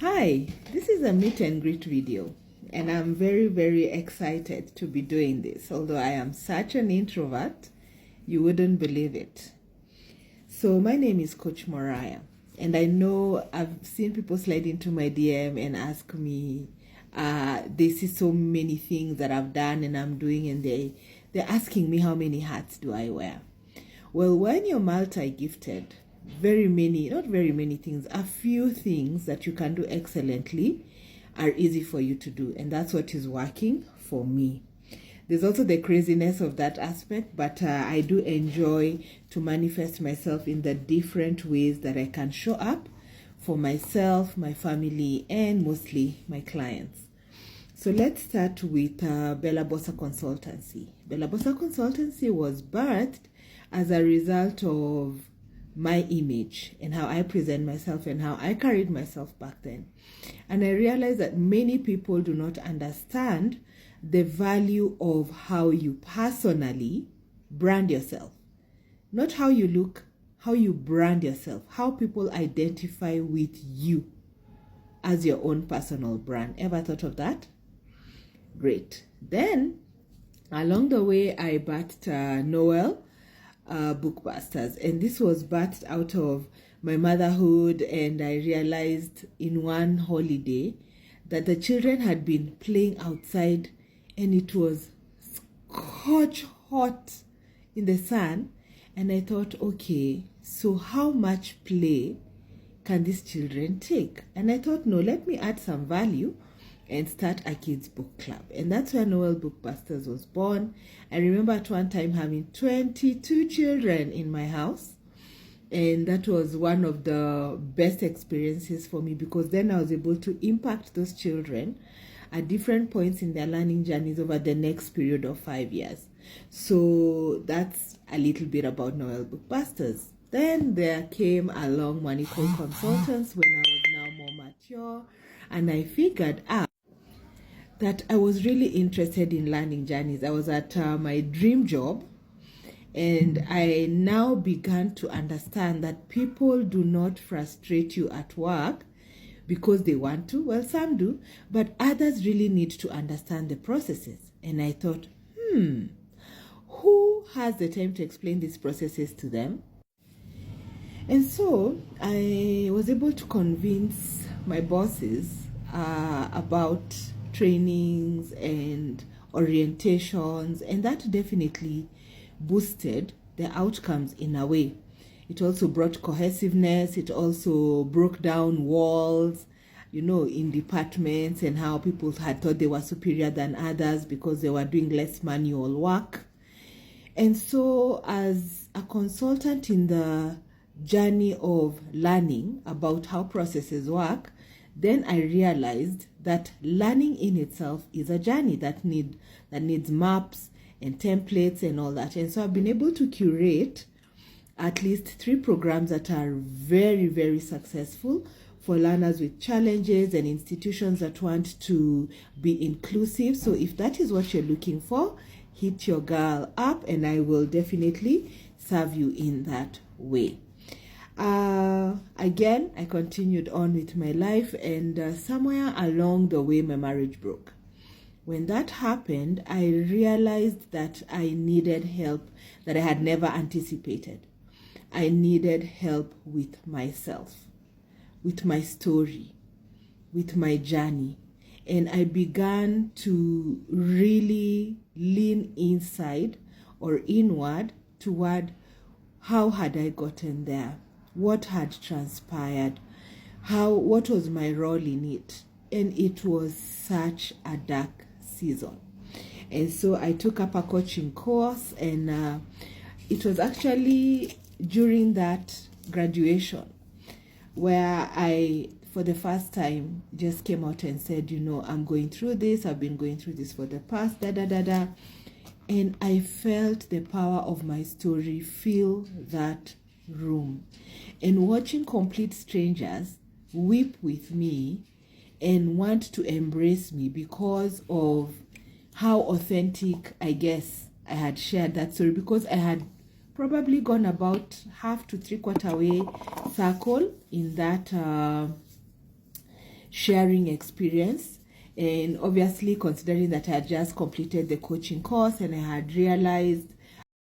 Hi, this is a meet and greet video, and I'm very excited to be doing this. Although I am such an introvert, you wouldn't believe it. So my name is CoachMoriah, and I know I've seen people slide into my DM and ask me, they see so many things that I've done and I'm doing, and they're asking me how many hats do I wear. Well, when you're multi-gifted, not very many things, a few things that you can do excellently are easy for you to do. And that's what is working for me. There's also the craziness of that aspect, but I do enjoy to manifest myself in the different ways that I can show up for myself, my family, and mostly my clients. So let's start with Bella Bossa Consultancy. Bella Bossa Consultancy was birthed as a result of my image and how I present myself and how I carried myself back then. And I realized that many people do not understand the value of how you personally brand yourself. Not how you look, how you brand yourself, how people identify with you as your own personal brand. Ever thought of that? Great. Then, along the way, I birthed Noel Bookbusters, and this was birthed out of my motherhood, and I realized in one holiday that the children had been playing outside and it was scorch hot in the sun, and I thought, okay, so how much play can these children take? And I thought, no, let me add some value and start a kids book club. And that's where Noel Bookbusters was born. I remember at one time having 22 children in my house, and that was one of the best experiences for me, because then I was able to impact those children at different points in their learning journeys over the next period of 5 years. So that's a little bit about Noel Bookbusters. Then there came along Manico Consultants when I was now more mature, and I figured out that I was really interested in learning journeys. I was at my dream job, and I now began to understand that people do not frustrate you at work because they want to. Well, some do, but others really need to understand the processes. And I thought, who has the time to explain these processes to them? And so I was able to convince my bosses about trainings and orientations, and that definitely boosted the outcomes in a way. It also brought cohesiveness. It also broke down walls, in departments, and how people had thought they were superior than others because they were doing less manual work. And so as a consultant in the journey of learning about how processes work, then I realized that learning in itself is a journey that needs maps and templates and all that. And so I've been able to curate at least 3 programs that are very successful for learners with challenges and institutions that want to be inclusive. So if that is what you're looking for, hit your girl up, and I will definitely serve you in that way. Again, I continued on with my life, and somewhere along the way, my marriage broke. When that happened, I realized that I needed help that I had never anticipated. I needed help with myself, with my story, with my journey. And I began to really lean inside or inward toward how had I gotten there? What had transpired? What was my role in it? And it was such a dark season. And so I took up a coaching course, and it was actually during that graduation where I, for the first time, just came out and said, I'm going through this. I've been going through this for the past, And I felt the power of my story fill that room. And watching complete strangers weep with me and want to embrace me because of how authentic, I guess, I had shared that story, because I had probably gone about half to 3/4 way circle in that sharing experience. And obviously, considering that I had just completed the coaching course and I had realized